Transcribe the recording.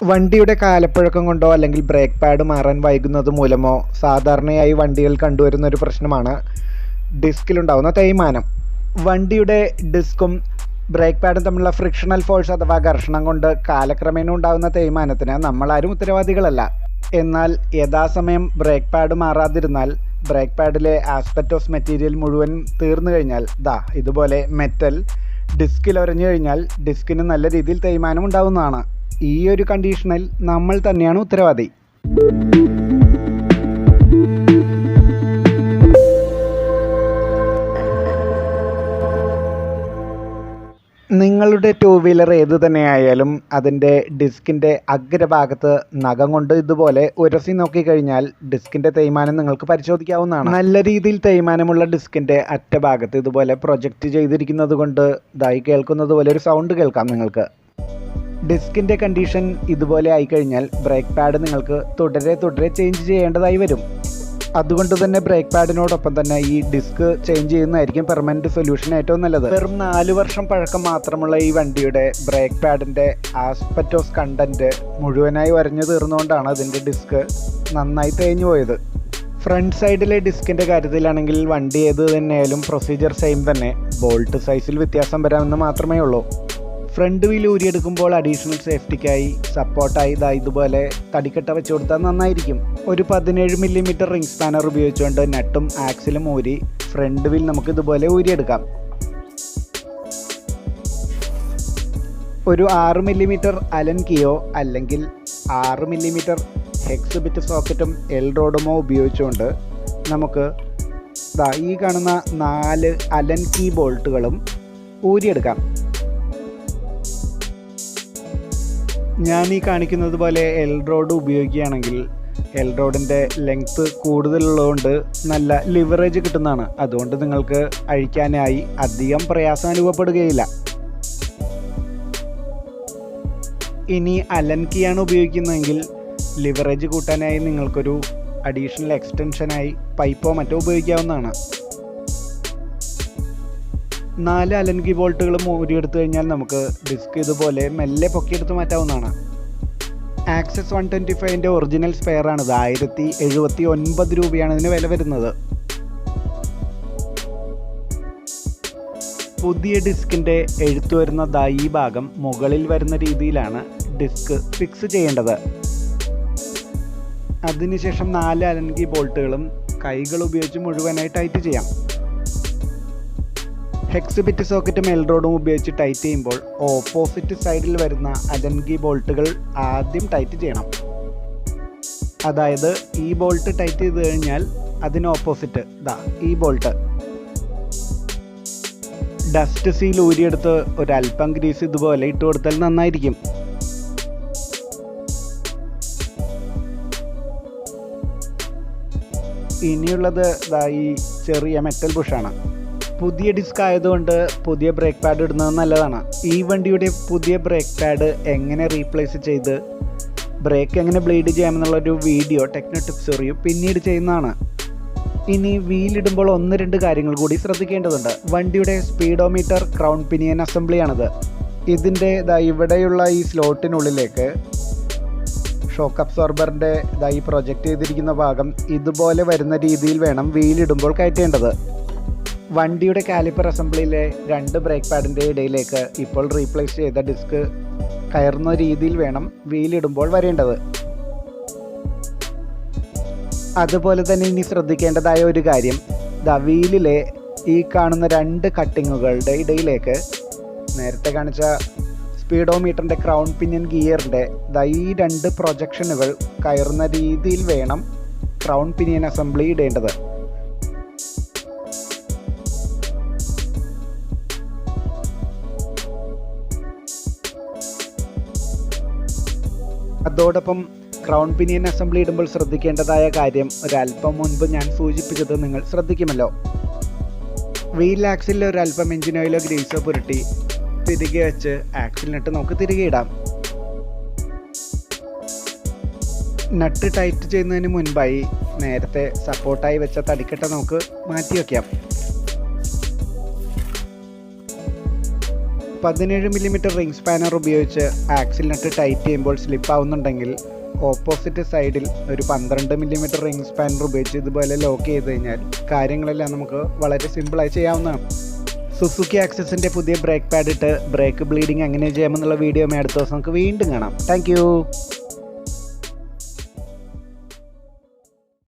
വണ്ടിയുടെ കാലപ്പഴക്കം കൊണ്ടോ അല്ലെങ്കിൽ ബ്രേക്ക് പാഡ് മാറാൻ വൈകുന്നത് മൂലമോ സാധാരണയായി വണ്ടികൾ കണ്ടുവരുന്ന ഒരു പ്രശ്നമാണ് ഡിസ്കിലുണ്ടാകുന്ന തേയ്മാനം. വണ്ടിയുടെ ഡിസ്കും ബ്രേക്ക് പാഡും തമ്മിലുള്ള ഫ്രിക്ഷണൽ ഫോഴ്സ് അഥവാ ഘർഷണം കൊണ്ട് കാലക്രമേണ ഉണ്ടാകുന്ന തേയ്മാനത്തിന് നമ്മളാരും ഉത്തരവാദികളല്ല. എന്നാൽ യഥാസമയം ബ്രേക്ക് പാഡ് മാറാതിരുന്നാൽ ബ്രേക്ക് പാഡിലെ ആസ്പെറ്റോസ് മെറ്റീരിയൽ മുഴുവൻ തീർന്നു കഴിഞ്ഞാൽ ഇതുപോലെ മെറ്റൽ ഡിസ്കിൽ ഉരഞ്ഞു കഴിഞ്ഞാൽ ഡിസ്കിന് നല്ല രീതിയിൽ തേയ്മാനം ഉണ്ടാകുന്നതാണ്. ഈ ഒരു കണ്ടീഷനിൽ നമ്മൾ തന്നെയാണ് ഉത്തരവാദി. നിങ്ങളുടെ ടൂ വീലർ ഏത് തന്നെയായാലും അതിൻ്റെ ഡിസ്കിൻ്റെ അഗ്രഭാഗത്ത് നഖം കൊണ്ട് ഇതുപോലെ ഉരസി നോക്കിക്കഴിഞ്ഞാൽ ഡിസ്കിൻ്റെ തേയ്മാനം നിങ്ങൾക്ക് പരിശോധിക്കാവുന്നതാണ്. നല്ല രീതിയിൽ തേയ്മാനമുള്ള ഡിസ്കിൻ്റെ അറ്റഭാഗത്ത് ഇതുപോലെ പ്രൊജക്റ്റ് ചെയ്തിരിക്കുന്നത് കൊണ്ട് ഇതായി കേൾക്കുന്നത് പോലെ ഒരു സൗണ്ട് കേൾക്കാം നിങ്ങൾക്ക്. ഡിസ്കിൻ്റെ കണ്ടീഷൻ ഇതുപോലെ ആയിക്കഴിഞ്ഞാൽ ബ്രേക്ക് പാഡ് നിങ്ങൾക്ക് തുടരെ ചേഞ്ച് ചെയ്യേണ്ടതായി വരും. അതുകൊണ്ട് തന്നെ ബ്രേക്ക് പാഡിനോടൊപ്പം തന്നെ ഈ ഡിസ്ക് ചേഞ്ച് ചെയ്യുന്നതായിരിക്കും പെർമനൻറ്റ് സൊല്യൂഷൻ ഏറ്റവും നല്ലത്. വെറും 4 വർഷം പഴക്കം മാത്രമുള്ള ഈ വണ്ടിയുടെ ബ്രേക്ക് പാഡിൻ്റെ ആസ്പെറ്റോസ് കണ്ടൻറ്റ് മുഴുവനായി ഉരഞ്ഞു തീർന്നുകൊണ്ടാണ് അതിൻ്റെ ഡിസ്ക് നന്നായി തേഞ്ഞു പോയത്. ഫ്രണ്ട് സൈഡിലെ ഡിസ്കിൻ്റെ കാര്യത്തിലാണെങ്കിൽ വണ്ടി ഏത് തന്നെയായാലും പ്രൊസീജിയർ സെയിം തന്നെ. ബോൾട്ട് സൈസിൽ വ്യത്യാസം വരാമെന്ന് മാത്രമേ ഉള്ളൂ. ഫ്രണ്ട് വീൽ ഊരിയെടുക്കുമ്പോൾ അഡീഷണൽ സേഫ്റ്റിക്കായി സപ്പോർട്ടായി ഇതുപോലെ തടിക്കട്ട വെച്ച് കൊടുത്താൽ നന്നായിരിക്കും. ഒരു 17 മില്ലിമീറ്റർ റിംഗ് സ്പാനർ ഉപയോഗിച്ചുകൊണ്ട് നട്ടും ആക്സിലും ഊരി ഫ്രണ്ട് വീൽ നമുക്ക് ഇതുപോലെ ഊരിയെടുക്കാം. ഒരു 6 മില്ലിമീറ്റർ അലൻ കീയോ അല്ലെങ്കിൽ 6 മില്ലിമീറ്റർ ഹെക്സ് ബിറ്റ് സോക്കറ്റും എൽ റോഡുമോ ഉപയോഗിച്ചുകൊണ്ട് നമുക്ക് ഈ കാണുന്ന 4 അലൻ കീ ബോൾട്ടുകളും ഊരിയെടുക്കാം. ഞാൻ ഈ കാണിക്കുന്നത് പോലെ എൽ റോഡ് ഉപയോഗിക്കുകയാണെങ്കിൽ എൽ റോഡിൻ്റെ ലെങ്ത്ത് കൂടുതലുള്ളതുകൊണ്ട് നല്ല ലിവറേജ് കിട്ടുന്നതാണ്. അതുകൊണ്ട് നിങ്ങൾക്ക് അഴിക്കാനായി അധികം പ്രയാസം അനുഭവപ്പെടുകയില്ല. ഇനി അലൻ കീയാണ് ഉപയോഗിക്കുന്നതെങ്കിൽ ലിവറേജ് കൂട്ടാനായി നിങ്ങൾക്കൊരു അഡീഷണൽ എക്സ്റ്റൻഷനായി പൈപ്പോ മറ്റോ ഉപയോഗിക്കാവുന്നതാണ്. 4 അലൻ കീ ബോൾട്ടുകളും ഊരിയെടുത്തു കഴിഞ്ഞാൽ നമുക്ക് ഡിസ്ക് ഇതുപോലെ മെല്ലെ പൊക്കിയെടുത്ത് മാറ്റാവുന്നതാണ്. Access 125ൻ്റെ original സ്പെയറാണിത്. 1079 രൂപയാണ് ഇതിന് വില വരുന്നത്. പുതിയ ഡിസ്കിൻ്റെ എഴുത്തു വരുന്ന ഈ ഭാഗം മുകളിൽ വരുന്ന രീതിയിലാണ് ഡിസ്ക് ഫിക്സ് ചെയ്യേണ്ടത്. അതിനുശേഷം 4 അലൻ കീ ബോൾട്ടുകളും കൈകൾ ഉപയോഗിച്ച് മുഴുവനായി ടൈറ്റ് ചെയ്യാം. ഹെക്സ് ബിറ്റ് സോക്കറ്റും എൽ റോഡും ഉപയോഗിച്ച് ടൈറ്റ് ചെയ്യുമ്പോൾ ഓപ്പോസിറ്റ് സൈഡിൽ വരുന്ന അലൻ കീ ബോൾട്ടുകൾ ആദ്യം ടൈറ്റ് ചെയ്യണം. അതായത് ഈ ബോൾട്ട് ടൈറ്റ് ചെയ്ത് കഴിഞ്ഞാൽ അതിന് ഓപ്പോസിറ്റ് ഈ ബോൾട്ട്. ഡസ്റ്റ് സീൽ ഊരിയെടുത്ത് ഒരൽപ്പം ഗ്രീസ് ഇതുപോലെ ഇട്ട് കൊടുത്താൽ നന്നായിരിക്കും. ഇനിയുള്ളത് ഈ ചെറിയ മെറ്റൽ ബുഷാണ്. പുതിയ ഡിസ്ക് ആയതുകൊണ്ട് പുതിയ ബ്രേക്ക് പാഡ് ഇടുന്നത് നല്ലതാണ്. ഈ വണ്ടിയുടെ പുതിയ ബ്രേക്ക് പാഡ് എങ്ങനെ റീപ്ലേസ് ചെയ്ത് ബ്രേക്ക് എങ്ങനെ ബ്ലീഡ് ചെയ്യാമെന്നുള്ളൊരു വീഡിയോ ടെക്നോ ടിപ്സ് റിവ്യൂ പിന്നീട് ചെയ്യുന്നതാണ്. ഇനി വീലിടുമ്പോൾ 1-2 കാര്യങ്ങൾ കൂടി ശ്രദ്ധിക്കേണ്ടതുണ്ട്. വണ്ടിയുടെ സ്പീഡോമീറ്റർ ക്രൗൺ പിനിയൻ അസംബ്ലിയാണിത്. ഇതിൻ്റെ ഇവിടെയുള്ള ഈ സ്ലോട്ടിനുള്ളിലേക്ക് ഷോക്ക് അബ്സോർബറിൻ്റെ ഈ പ്രൊജക്റ്റ് ചെയ്തിരിക്കുന്ന ഭാഗം ഇതുപോലെ വരുന്ന രീതിയിൽ വേണം വീലിടുമ്പോൾ കയറ്റേണ്ടത്. വണ്ടിയുടെ കാലിപ്പർ അസംബ്ലിയിലെ 2 ബ്രേക്ക് പാഡിൻ്റെ ഇടയിലേക്ക് ഇപ്പോൾ റീപ്ലേസ് ചെയ്ത ഡിസ്ക് കയറുന്ന രീതിയിൽ വേണം വീലിടുമ്പോൾ വരേണ്ടത്. അതുപോലെ തന്നെ ഇനി ശ്രദ്ധിക്കേണ്ടതായ ഒരു കാര്യം, വീലിലെ ഈ കാണുന്ന 2 കട്ടിങ്ങുകളുടെ ഇടയിലേക്ക് നേരത്തെ കാണിച്ച സ്പീഡോമീറ്ററിൻ്റെ ക്രൗൺ പിനിയൻ ഗിയറിൻ്റെ ഈ 2 പ്രൊജക്ഷനുകൾ കയറുന്ന രീതിയിൽ വേണം ക്രൗൺ പിനിയൻ അസംബ്ലി ഇടേണ്ടത്. അതോടൊപ്പം ക്രൗൺ പിനിയൻ അസംബ്ലി ഇടുമ്പോൾ ശ്രദ്ധിക്കേണ്ടതായ കാര്യം ഒരല്പം മുൻപ് ഞാൻ സൂചിപ്പിച്ചത് നിങ്ങൾ ശ്രദ്ധിക്കുമല്ലോ. വീൽ ആക്സിലിൽ ഒരല്പം എഞ്ചിൻ ഓയിലോ ഗ്രീസോ പുരട്ടി തിരികെ വെച്ച് ആക്സിലിനിട്ട് നമുക്ക് തിരികെ ഇടാം. നട്ട് ടൈറ്റ് ചെയ്യുന്നതിന് മുൻപായി നേരത്തെ സപ്പോർട്ടായി വെച്ച തടിക്കട്ട നമുക്ക് മാറ്റി വയ്ക്കാം. 17 മില്ലിമീറ്റർ റിംഗ് സ്പാനർ ഉപയോഗിച്ച് ആക്സിൽ നട്ട് ടൈറ്റ് ചെയ്യുമ്പോൾ സ്ലിപ്പ് ആവുന്നുണ്ടെങ്കിൽ ഓപ്പോസിറ്റ് സൈഡിൽ ഒരു 12 മില്ലിമീറ്റർ റിംഗ് സ്പാനർ ഉപയോഗിച്ച് ഇതുപോലെ ലോക്ക് ചെയ്ത് കഴിഞ്ഞാൽ കാര്യങ്ങളെല്ലാം നമുക്ക് വളരെ സിമ്പിളായി ചെയ്യാവുന്നതാണ്. സുസുക്കി ആക്സസിൻ്റെ പുതിയ ബ്രേക്ക് പാഡ് ഇട്ട് ബ്രേക്ക് ബ്ലീഡിങ് എങ്ങനെ ചെയ്യാമെന്നുള്ള വീഡിയോ അടുത്ത ദിവസം നമുക്ക് വീണ്ടും കാണാം. താങ്ക്